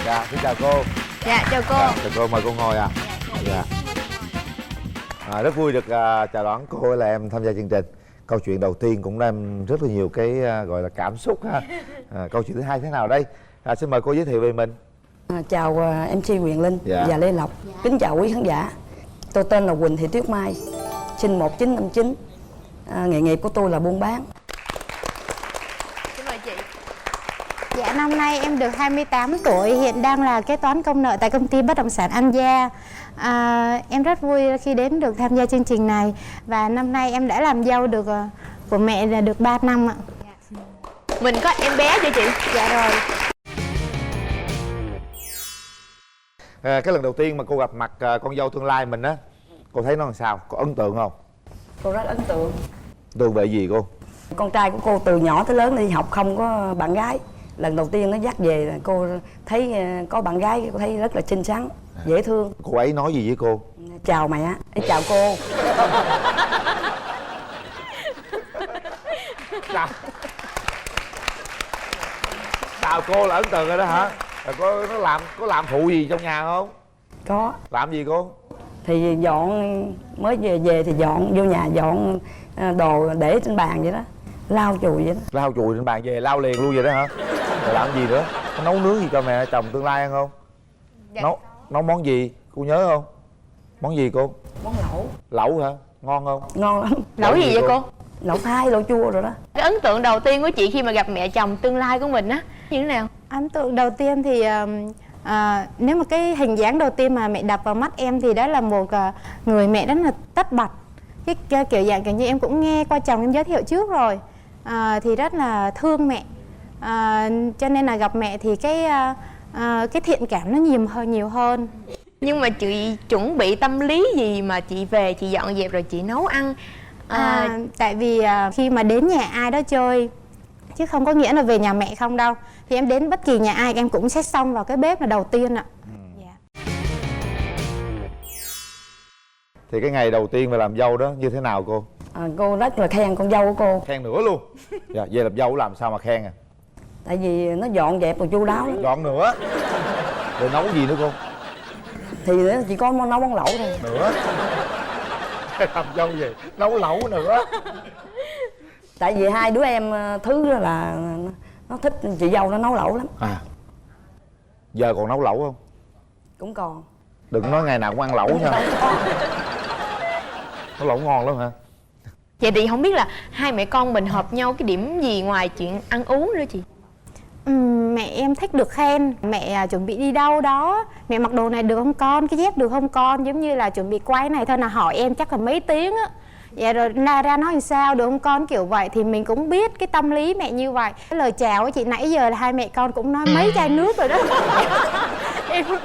Dạ, xin chào cô. Dạ, chào cô. Chào cô, mời cô ngồi ạ. Dạ. Rất vui được chào đón cô là em tham gia chương trình. Câu chuyện đầu tiên cũng đem rất là nhiều cái gọi là cảm xúc ha. Câu chuyện thứ hai thế nào đây? Xin mời cô giới thiệu về mình. Chào MC Quyền Linh và Lê Lộc. Kính chào quý khán giả. Tôi tên là Quỳnh Thị Tuyết Mai, sinh 1959. Nghề nghiệp của tôi là buôn bán. Xin mời chị. Dạ, năm nay em được 28 tuổi, hiện đang là kế toán công nợ tại công ty bất động sản An Gia. Em rất vui khi đến được tham gia chương trình này. Và năm nay em đã làm dâu được của mẹ là được 3 năm ạ. Mình có em bé chưa chị? Dạ rồi. Cái lần đầu tiên mà cô gặp mặt con dâu tương lai mình á, cô thấy nó làm sao? Có ấn tượng không? Cô rất ấn tượng. Tượng về gì cô? Con trai của cô từ nhỏ tới lớn đi học không có bạn gái. Lần đầu tiên nó dắt về là cô thấy có bạn gái, cô thấy rất là xinh xắn, dễ thương. Cô ấy nói gì với cô? Chào mẹ, chào cô. Chào cô là ấn tượng rồi đó hả? Rồi có làm phụ gì trong nhà không? Có. Làm gì cô? Thì dọn, mới về thì dọn vô nhà, dọn đồ để trên bàn vậy đó, lau chùi vậy đó. Lau chùi trên bàn về lau liền luôn vậy đó hả? Rồi làm gì nữa? Có nấu nướng gì cho mẹ chồng tương lai ăn không? Dạ. Nấu món gì? Cô nhớ không? Món gì cô? Món lẩu. Lẩu hả? Ngon không? Ngon lắm. Lẩu gì vậy cô? Lẩu Thái, lẩu chua rồi đó. Cái ấn tượng đầu tiên của chị khi mà gặp mẹ chồng tương lai của mình á, như thế nào? Ấn tượng đầu tiên thì nếu mà cái hình dáng đầu tiên mà mẹ đập vào mắt em thì đó là một người mẹ rất là tất bật. Cái kiểu dạng kiểu như em cũng nghe qua chồng em giới thiệu trước rồi. Thì rất là thương mẹ. Cho nên là gặp mẹ thì cái thiện cảm nó nhiều hơn. Nhưng mà chị chuẩn bị tâm lý gì mà chị về chị dọn dẹp rồi chị nấu ăn? Tại vì khi mà đến nhà ai đó chơi, chứ không có nghĩa là về nhà mẹ không đâu, thì em đến bất kỳ nhà ai em cũng sẽ xông vào cái bếp là đầu tiên ạ. Dạ. Thì cái ngày đầu tiên mà làm dâu đó như thế nào cô? Cô rất là khen con dâu của cô. Khen nữa luôn. Dạ, về làm dâu làm sao mà khen à? Tại vì nó dọn dẹp rồi chu đáo lắm. Dọn nữa. Rồi nấu gì nữa cô? Thì chỉ có nấu món lẩu thôi. Nữa. Làm dâu về nấu lẩu nữa. Tại vì hai đứa em thứ là nó thích chị dâu nó nấu lẩu lắm. Giờ còn nấu lẩu không? Cũng còn. Đừng nói ngày nào cũng ăn lẩu nha. Nấu lẩu ngon lắm hả? Vậy thì không biết là hai mẹ con mình hợp nhau cái điểm gì ngoài chuyện ăn uống nữa chị? Mẹ em thích được khen. Mẹ chuẩn bị đi đâu đó, mẹ mặc đồ này được không con, cái dép được không con, giống như là chuẩn bị quay này thôi là hỏi em chắc là mấy tiếng á. Dạ rồi ra nói làm sao được không con, kiểu vậy thì mình cũng biết cái tâm lý mẹ như vậy. Cái lời chào của chị nãy giờ là hai mẹ con cũng nói mấy chai nước rồi đó.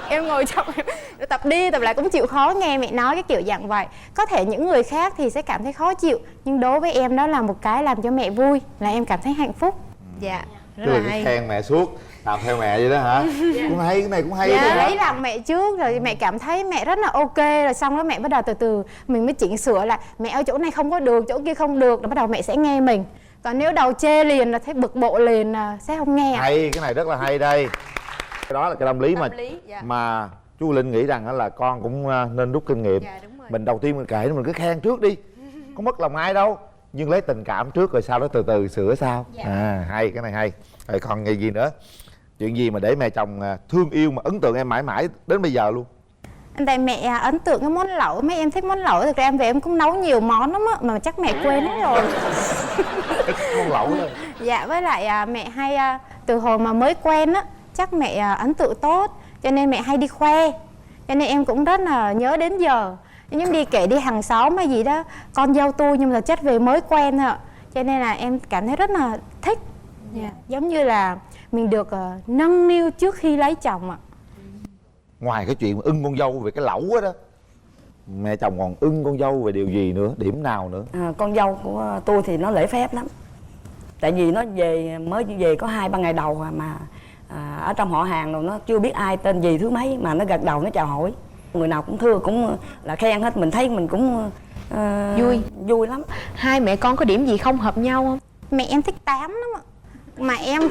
em ngồi trong em tập đi tập lại cũng chịu khó nghe mẹ nói cái kiểu dạng vậy. Có thể những người khác thì sẽ cảm thấy khó chịu, nhưng đối với em đó là một cái làm cho mẹ vui, là em cảm thấy hạnh phúc. Dạ, rất Chứ là đừng hay. khen mẹ suốt, làm theo mẹ vậy đó hả? Cũng hay, cái này cũng hay. Dạ, đó hả? lấy lòng mẹ trước rồi mẹ cảm thấy mẹ rất là ok, rồi xong đó mẹ bắt đầu từ từ mình mới chỉnh sửa lại. Mẹ ở chỗ này không có được, chỗ kia không được, rồi bắt đầu mẹ sẽ nghe mình. Còn nếu đầu chê liền là thấy bực bội liền là sẽ không nghe. Hay, cái này rất là hay đây. Cái đó là cái tâm lý Dạ. mà chú Linh nghĩ rằng là con cũng nên rút kinh nghiệm. Dạ, đúng rồi. Mình đầu tiên mình kệ mình cứ khen trước đi, không mất lòng ai đâu, nhưng lấy tình cảm trước rồi sau đó từ từ sửa sau. Hay, cái này hay. Rồi còn gì nữa, chuyện gì mà để mẹ chồng thương yêu mà ấn tượng em mãi mãi đến bây giờ luôn? Tại mẹ ấn tượng cái món lẩu, mấy em thích món lẩu, thực ra em về em cũng nấu nhiều món lắm á, mà chắc mẹ quên hết rồi. Con lẩu thôi. Dạ, với lại mẹ hay từ hồi mà mới quen á, chắc mẹ ấn tượng tốt, cho nên mẹ hay đi khoe, cho nên em cũng rất là nhớ đến giờ. Nhưng đi kể đi hàng xóm hay gì đó, con dâu tôi nhưng mà chất về mới quen thôi ạ, cho nên là em cảm thấy rất là thích. Giống như là mình được nâng niu trước khi lấy chồng ạ. Ngoài cái chuyện ưng con dâu về cái lẩu đó, mẹ chồng còn ưng con dâu về điều gì nữa, điểm nào nữa? Con dâu của tôi thì nó lễ phép lắm. Tại vì nó mới về có 2-3 ngày đầu mà ở trong họ hàng rồi nó chưa biết ai tên gì thứ mấy mà nó gật đầu nó chào hỏi. Người nào cũng thưa, cũng là khen hết, mình thấy mình cũng vui lắm. Hai mẹ con có điểm gì không hợp nhau không? Mẹ em thích tám lắm ạ, mà em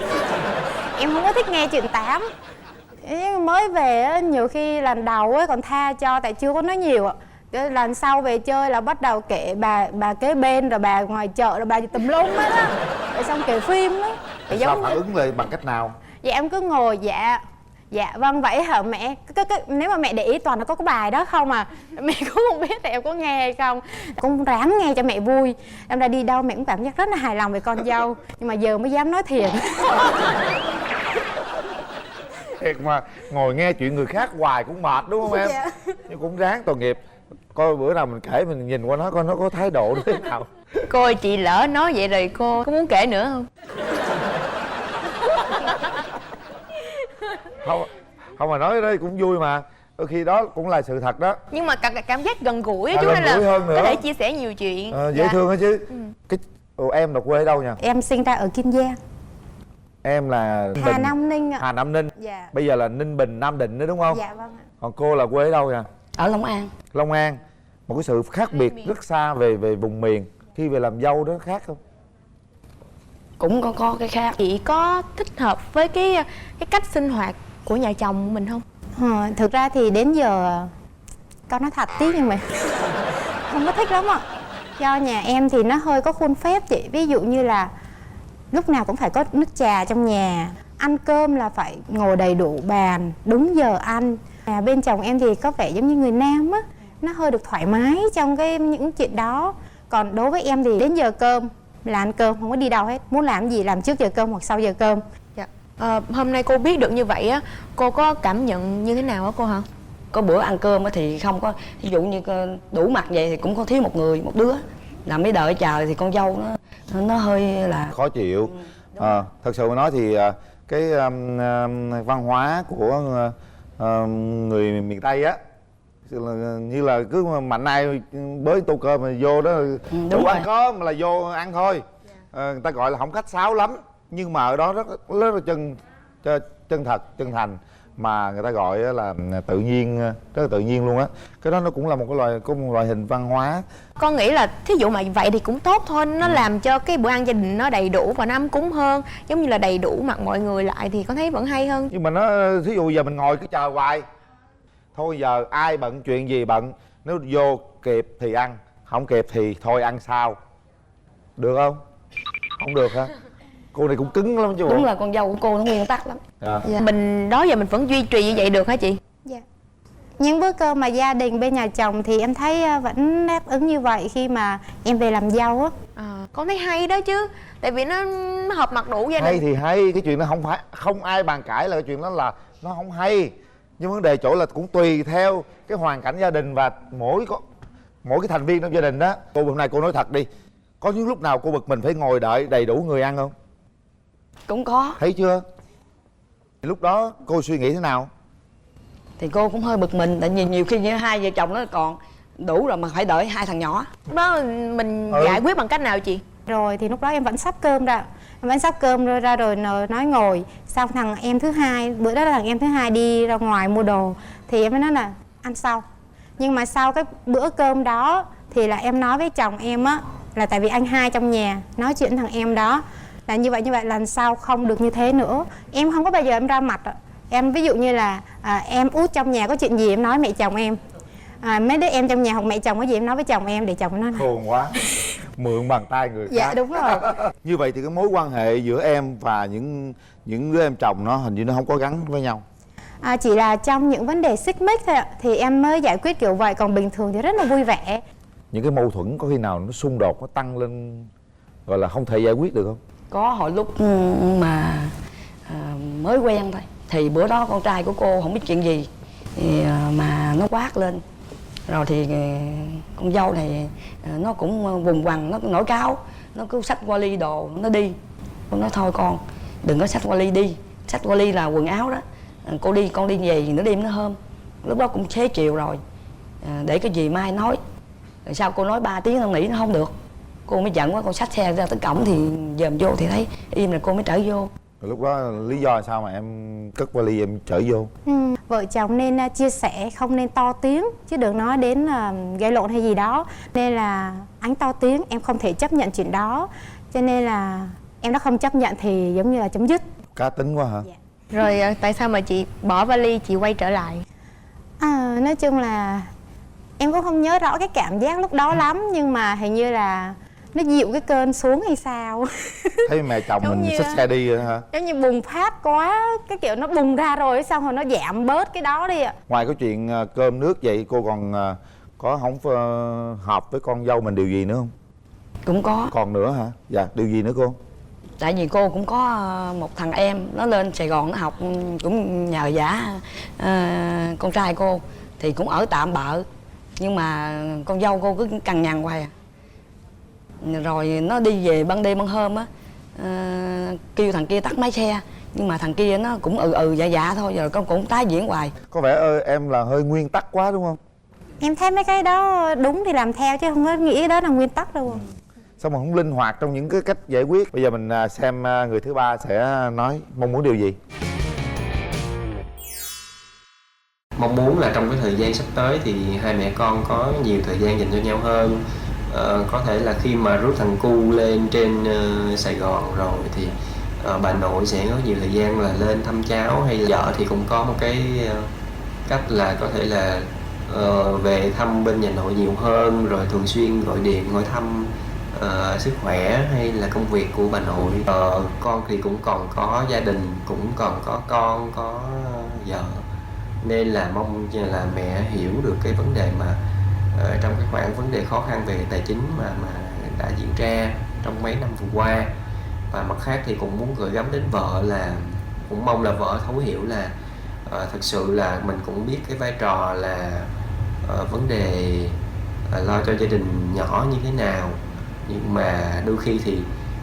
không có thích nghe chuyện tám. Mới về á, nhiều khi lần đầu ấy còn tha cho tại chưa có nói nhiều ạ. Lần sau về chơi là bắt đầu kể bà kế bên, rồi bà ngoài chợ, rồi bà tùm lum hết á. Rồi xong kể phim á. Sao phản ứng lại bằng cách nào? Dạ em cứ ngồi dạ vâng vậy hả mẹ. Nếu mà mẹ để ý toàn là có cái bài đó không à. Mẹ cũng không biết là em có nghe hay không. Cũng ráng nghe cho mẹ vui. Em ra đi đâu mẹ cũng cảm giác rất là hài lòng về con dâu. Nhưng mà giờ mới dám nói thiệt. Thiệt mà ngồi nghe chuyện người khác hoài cũng mệt đúng không em? Dạ. Nhưng cũng ráng tội nghiệp. Coi bữa nào mình kể mình nhìn qua nó coi nó có thái độ thế nào. Cô ơi, chị lỡ nói vậy rồi cô có muốn kể nữa không? Không mà nói đây cũng vui mà. Đôi khi đó cũng là sự thật đó. Nhưng mà cảm giác gần gũi á chú, Gần nên là gũi hơn nữa. có thể chia sẻ nhiều chuyện. Dễ thương đó chứ. Em là quê ở đâu nha? Em sinh ra ở Kiên Giang. Em là Hà Nam Ninh ạ. Hà Nam Ninh. Dạ. Bây giờ là Ninh Bình, Nam Định nữa đúng không? Dạ vâng ạ. Còn cô là quê ở đâu nha? Ở Long An. Long An. Một cái sự khác biệt rất xa về vùng miền. Khi về làm dâu đó khác không? Cũng có cái khác. Chị có thích hợp với cái cách sinh hoạt của nhà chồng mình không? Thực ra thì đến giờ con nói thật tí nhưng mà không có thích lắm ạ. Do nhà em thì nó hơi có khuôn phép chị. Ví dụ như là lúc nào cũng phải có nước trà trong nhà. Ăn cơm là phải ngồi đầy đủ bàn, đúng giờ ăn. Bên chồng em thì có vẻ giống như người Nam á, nó hơi được thoải mái trong những chuyện đó. Còn đối với em thì đến giờ cơm là ăn cơm, không có đi đâu hết. Muốn làm gì làm trước giờ cơm hoặc sau giờ cơm. Dạ. Hôm nay cô biết được như vậy á, cô có cảm nhận như thế nào á cô hả? Có bữa ăn cơm thì không có, ví dụ như đủ mặt vậy thì cũng có thiếu một người, một đứa. Làm mấy đợi chờ thì con dâu nó hơi là khó chịu. Thật sự mà nói thì cái văn hóa của người miền Tây á, như là cứ mạnh ai bới tô cơm mà vô đó đủ ăn cơm là vô ăn thôi. Người ta gọi là không khách sáo lắm, nhưng mà ở đó rất là chân thật, chân thành, mà người ta gọi là tự nhiên, rất là tự nhiên luôn á. Cái đó nó cũng là một loại hình văn hóa. Con nghĩ là thí dụ mà vậy thì cũng tốt thôi, nó làm cho cái bữa ăn gia đình nó đầy đủ và nó ấm cúng hơn, giống như là đầy đủ mặt mọi người lại thì con thấy vẫn hay hơn. Nhưng mà nó thí dụ giờ mình ngồi cứ chờ hoài, thôi giờ ai bận chuyện gì bận, nếu vô kịp thì ăn, không kịp thì thôi ăn sau, được không? Không được hả? Cô này cũng cứng lắm chứ bộ. Đúng là con dâu của cô nó nguyên tắc lắm. Dạ. Mình đó giờ mình vẫn duy trì như vậy được hả chị? Dạ. Những bữa cơm mà gia đình bên nhà chồng thì em thấy vẫn đáp ứng như vậy khi mà em về làm dâu á. Con thấy hay đó chứ, tại vì nó hợp mặt đủ gia đình. Hay thì hay, cái chuyện đó không ai bàn cãi là cái chuyện đó là nó không hay. Nhưng vấn đề chỗ là cũng tùy theo cái hoàn cảnh gia đình và mỗi cái thành viên trong gia đình đó. Cô hôm nay cô nói thật đi, có những lúc nào cô bực mình phải ngồi đợi đầy đủ người ăn không? Cũng có. Thấy chưa? Lúc đó cô suy nghĩ thế nào? Thì cô cũng hơi bực mình, tại vì nhiều khi như hai vợ chồng nó còn đủ rồi mà phải đợi hai thằng nhỏ. Lúc đó mình giải quyết bằng cách nào chị? Rồi thì lúc đó em vẫn sắp cơm ra. Em vẫn sắp cơm ra rồi nói ngồi. Xong thằng em thứ hai, bữa đó là thằng em thứ hai đi ra ngoài mua đồ, thì em mới nói là ăn sau. Nhưng mà sau cái bữa cơm đó thì là em nói với chồng em á, là tại vì anh hai trong nhà nói chuyện thằng em đó là như vậy lần sau không được như thế nữa. Em không có bao giờ em ra mặt. Em ví dụ như là em út trong nhà có chuyện gì em nói mẹ chồng em, mấy đứa em trong nhà hoặc mẹ chồng có gì em nói với chồng em để chồng nói này. Khôn quá. Mượn bàn tay người khác. Dạ đúng rồi. Như vậy thì cái mối quan hệ giữa em và những đứa em chồng nó hình như nó không có gắn với nhau. Chỉ là trong những vấn đề xích mích thôi ạ, thì em mới giải quyết kiểu vậy, còn bình thường thì rất là vui vẻ. Những cái mâu thuẫn có khi nào nó xung đột, nó tăng lên gọi là không thể giải quyết được không? Có hồi lúc mà mới quen thôi, thì bữa đó con trai của cô không biết chuyện gì thì, mà nó quát lên. Rồi thì con dâu này nó cũng vùng vằng, nó nổi cáu, nó cứ xách vali đồ nó đi. Con nói thôi con đừng có xách vali đi, xách vali là quần áo đó, con đi về nửa đêm nó hôm. Lúc đó cũng xế chiều rồi, để cái gì mai nói. Rồi sau cô nói 3 tiếng nó nghĩ nó không được, cô mới giận quá, con xách xe ra tới cổng thì dòm vô thì thấy im, là cô mới trở vô. Rồi lúc đó lý do sao mà em cất vali em chở vô? Vợ chồng nên chia sẻ, không nên to tiếng, chứ đừng nói đến gây lộn hay gì đó. Nên là anh to tiếng, em không thể chấp nhận chuyện đó, cho nên là em đã không chấp nhận thì giống như là chấm dứt. Cá tính quá hả? Dạ. Rồi tại sao mà chị bỏ vali chị quay trở lại? Nói chung là em cũng không nhớ rõ cái cảm giác lúc đó lắm, nhưng mà hình như là nó dịu cái cơn xuống hay sao. Thấy mẹ chồng Giống mình như xách xe đi rồi hả? Giống như bùng phát quá, cái kiểu nó bùng ra rồi xong rồi nó giảm bớt cái đó đi ạ. Ngoài cái chuyện cơm nước vậy, cô còn có không hợp với con dâu mình điều gì nữa không? Cũng có. Còn nữa hả? Dạ, điều gì nữa cô? Tại vì cô cũng có một thằng em nó lên Sài Gòn nó học, cũng nhờ vả con trai cô thì cũng ở tạm bợ, nhưng mà con dâu cô cứ cằn nhằn hoài à. Rồi nó đi về ban đêm ban hôm á, kêu thằng kia tắt máy xe, nhưng mà thằng kia nó cũng dạ dạ thôi, rồi con cũng tái diễn hoài. Có vẻ em là hơi nguyên tắc quá đúng không? Em thấy mấy cái đó đúng thì làm theo chứ không có nghĩ đó là nguyên tắc đâu. Sao mà không linh hoạt trong những cái cách giải quyết? Bây giờ mình xem người thứ ba sẽ nói mong muốn điều gì. Mong muốn là trong cái thời gian sắp tới thì hai mẹ con có nhiều thời gian dành cho nhau hơn. Có thể là khi mà rước thằng cu lên trên Sài Gòn rồi thì bà nội sẽ có nhiều thời gian là lên thăm cháu, hay là vợ thì cũng có một cái cách là có thể là về thăm bên nhà nội nhiều hơn, rồi thường xuyên gọi điện hỏi thăm sức khỏe hay là công việc của bà nội. Con thì cũng còn có gia đình, cũng còn có con, có vợ, nên là mong là mẹ hiểu được cái vấn đề mà trong cái khoảng vấn đề khó khăn về tài chính mà đã diễn ra trong mấy năm vừa qua. Và mặt khác thì cũng muốn gửi gắm đến vợ là cũng mong là vợ thấu hiểu là thực sự là mình cũng biết cái vai trò là vấn đề lo cho gia đình nhỏ như thế nào, nhưng mà đôi khi thì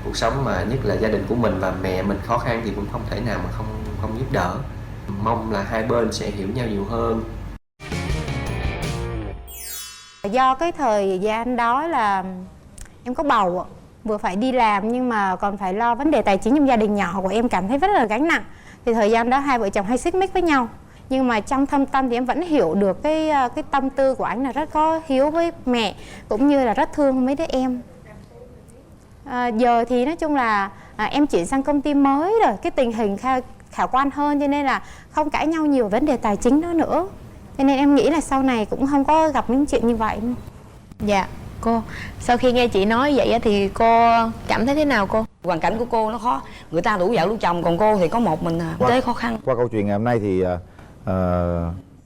cuộc sống mà nhất là gia đình của mình và mẹ mình khó khăn thì cũng không thể nào mà không giúp đỡ. Mong là hai bên sẽ hiểu nhau nhiều hơn. Do cái thời gian đó là em có bầu, vừa phải đi làm nhưng mà còn phải lo vấn đề tài chính trong gia đình nhỏ của em, cảm thấy rất là gánh nặng. Thì thời gian đó hai vợ chồng hay xích mích với nhau. Nhưng mà trong thâm tâm thì em vẫn hiểu được cái tâm tư của anh là rất có hiếu với mẹ, cũng như là rất thương mấy đứa em. Giờ thì nói chung là em chuyển sang công ty mới rồi, cái tình hình khả quan hơn, cho nên là không cãi nhau nhiều vấn đề tài chính đó nữa. Cho nên em nghĩ là sau này cũng không có gặp những chuyện như vậy. Dạ cô, sau khi nghe chị nói vậy á thì cô cảm thấy thế nào cô? Hoàn cảnh của cô nó khó, người ta đủ vợ đủ chồng, còn cô thì có một mình à, kinh tế khó khăn. Qua câu chuyện ngày hôm nay thì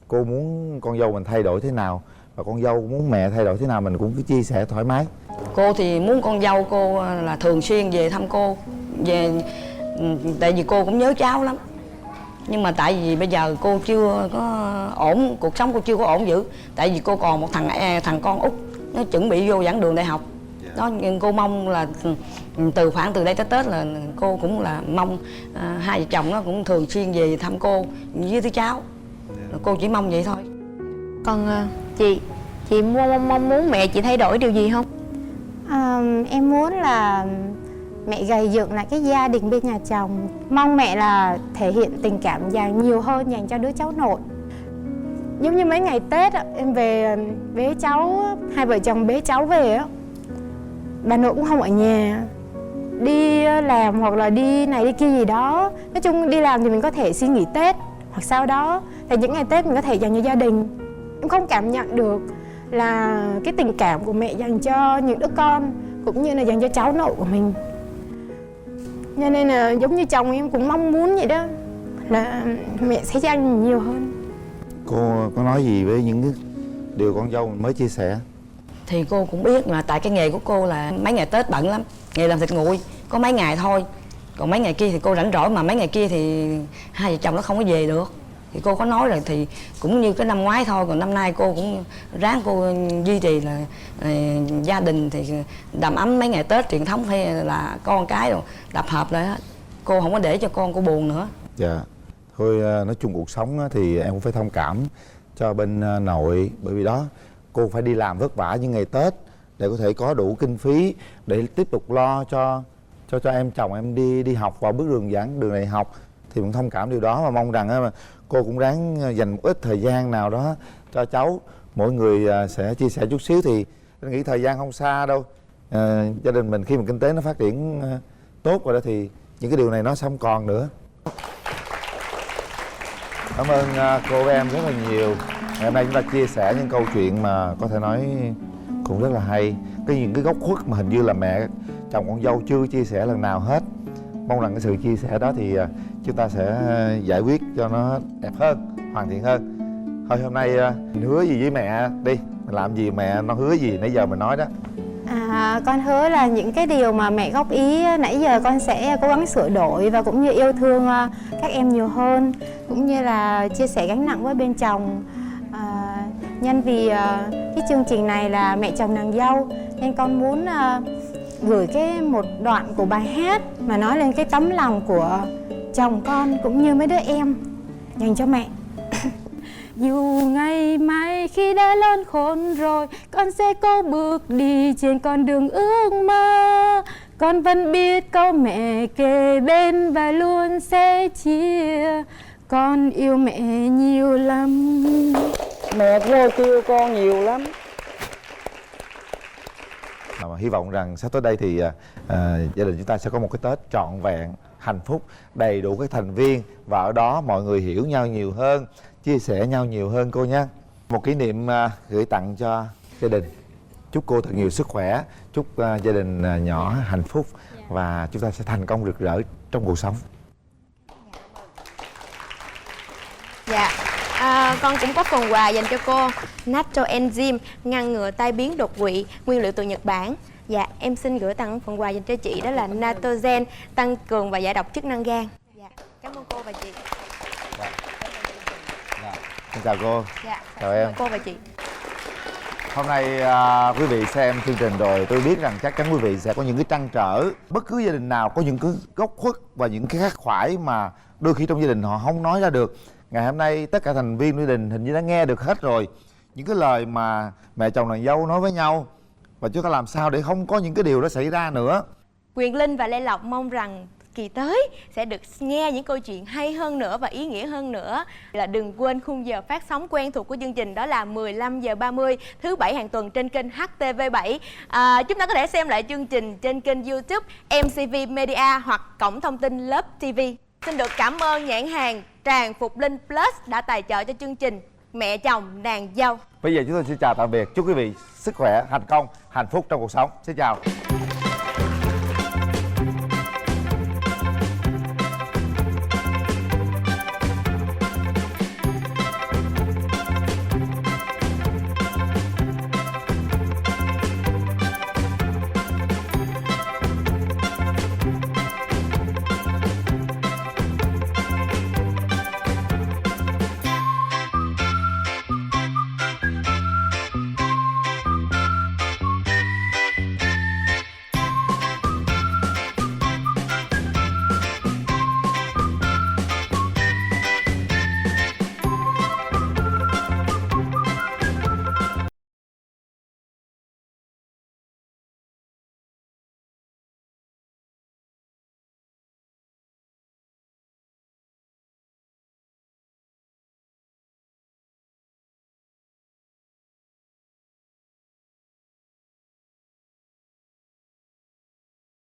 cô muốn con dâu mình thay đổi thế nào, và con dâu muốn mẹ thay đổi thế nào, mình cũng cứ chia sẻ thoải mái. Cô thì muốn con dâu cô là thường xuyên về thăm cô, về tại vì cô cũng nhớ cháu lắm. Nhưng mà tại vì bây giờ cô chưa có ổn, cuộc sống cô chưa có ổn dữ. Tại vì cô còn một thằng con út nó chuẩn bị vô giảng đường đại học. Đó, nhưng cô mong là khoảng từ đây tới Tết là cô cũng là mong hai vợ chồng nó cũng thường xuyên về thăm cô với đứa cháu. Cô chỉ mong vậy thôi. Còn chị mong muốn mẹ chị thay đổi điều gì không? Em muốn là mẹ gầy dựng lại cái gia đình bên nhà chồng. Mong mẹ là thể hiện tình cảm dành nhiều hơn dành cho đứa cháu nội. Giống như mấy ngày Tết em về bế cháu, hai vợ chồng bế cháu về á, bà nội cũng không ở nhà, đi làm hoặc là đi này đi kia gì đó. Nói chung đi làm thì mình có thể xin nghỉ Tết hoặc sau đó, thì những ngày Tết mình có thể dành cho gia đình. Em không cảm nhận được là cái tình cảm của mẹ dành cho những đứa con, cũng như là dành cho cháu nội của mình. Cho nên là giống như chồng em cũng mong muốn vậy đó, là mẹ sẽ dành nhiều hơn. Cô có nói gì với những cái điều con dâu mình mới chia sẻ? Thì cô cũng biết mà tại cái nghề của cô là mấy ngày Tết bận lắm, nghề làm thịt nguội có mấy ngày thôi, còn mấy ngày kia thì cô rảnh rỗi, mà mấy ngày kia thì hai vợ chồng nó không có về được. Thì cô có nói rồi, thì cũng như cái năm ngoái thôi, còn năm nay cô cũng ráng cô duy trì là gia đình thì đầm ấm mấy ngày Tết truyền thống, hay là con cái rồi đập hợp lại hết. Cô không có để cho con cô buồn nữa. Dạ. Thôi nói chung cuộc sống thì em cũng phải thông cảm cho bên nội, bởi vì đó cô phải đi làm vất vả những ngày Tết để có thể có đủ kinh phí để tiếp tục lo cho em chồng em đi học vào bước đường đại học. Thì cũng thông cảm điều đó, và mong rằng cô cũng ráng dành một ít thời gian nào đó cho cháu. Mỗi người sẽ chia sẻ chút xíu, thì anh nghĩ thời gian không xa đâu. Gia đình mình khi mà kinh tế nó phát triển tốt rồi đó thì những cái điều này nó sẽ không còn nữa. Cảm ơn cô với em rất là nhiều. Ngày hôm nay chúng ta chia sẻ những câu chuyện mà có thể nói cũng rất là hay. Những cái góc khuất mà hình như là mẹ chồng con dâu chưa chia sẻ lần nào hết. Mong rằng cái sự chia sẻ đó thì chúng ta sẽ giải quyết cho nó đẹp hơn, hoàn thiện hơn. Thôi hôm nay mình hứa gì với mẹ đi, mình làm gì mẹ nó hứa gì nãy giờ mình nói đó. Con hứa là những cái điều mà mẹ góp ý nãy giờ con sẽ cố gắng sửa đổi và cũng như yêu thương các em nhiều hơn, cũng như là chia sẻ gánh nặng với bên chồng. Nhân vì cái chương trình này là mẹ chồng nàng dâu nên con muốn gửi một đoạn của bài hát mà nói lên cái tấm lòng của chồng con cũng như mấy đứa em dành cho mẹ. Dù ngày mai khi đã lớn khôn rồi, con sẽ cố bước đi trên con đường ước mơ. Con vẫn biết câu mẹ kề bên và luôn sẽ chia. Con yêu mẹ nhiều lắm. Mẹ cô kêu con nhiều lắm. Hy vọng rằng sắp tới đây thì gia đình chúng ta sẽ có một cái Tết trọn vẹn, hạnh phúc, đầy đủ các thành viên. Và ở đó mọi người hiểu nhau nhiều hơn, chia sẻ nhau nhiều hơn cô nhé. Một kỷ niệm gửi tặng cho gia đình. Chúc cô thật nhiều sức khỏe, chúc gia đình nhỏ hạnh phúc và chúng ta sẽ thành công rực rỡ trong cuộc sống. Dạ, con cũng có phần quà dành cho cô. Natto Enzyme ngăn ngừa tai biến đột quỵ, nguyên liệu từ Nhật Bản. Dạ, em xin gửi tặng phần quà dành cho chị, đó là Natogen tăng cường và giải độc chức năng gan. Dạ, cảm ơn cô và chị. Xin chào cô. Dạ, chào em. cô và chị. Hôm nay quý vị xem chương trình rồi, tôi biết rằng chắc chắn quý vị sẽ có những cái trăn trở. Bất cứ gia đình nào có những cái góc khuất và những cái khắc khoải mà đôi khi trong gia đình họ không nói ra được. Ngày hôm nay tất cả thành viên gia đình hình như đã nghe được hết rồi. Những cái lời mà mẹ chồng nàng dâu nói với nhau, và chúng ta làm sao để không có những cái điều đó xảy ra nữa. Quyền Linh và Lê Lộc mong rằng kỳ tới sẽ được nghe những câu chuyện hay hơn nữa và ý nghĩa hơn nữa. Là đừng quên khung giờ phát sóng quen thuộc của chương trình, đó là 15h30 thứ Bảy hàng tuần trên kênh HTV7. Chúng ta có thể xem lại chương trình trên kênh YouTube MCV Media hoặc cổng thông tin Lớp TV. Xin được cảm ơn nhãn hàng Tràng Phục Linh Plus đã tài trợ cho chương trình Mẹ chồng nàng dâu. Bây giờ chúng tôi xin chào tạm biệt, chúc quý vị sức khỏe, thành công, hạnh phúc trong cuộc sống. Xin chào.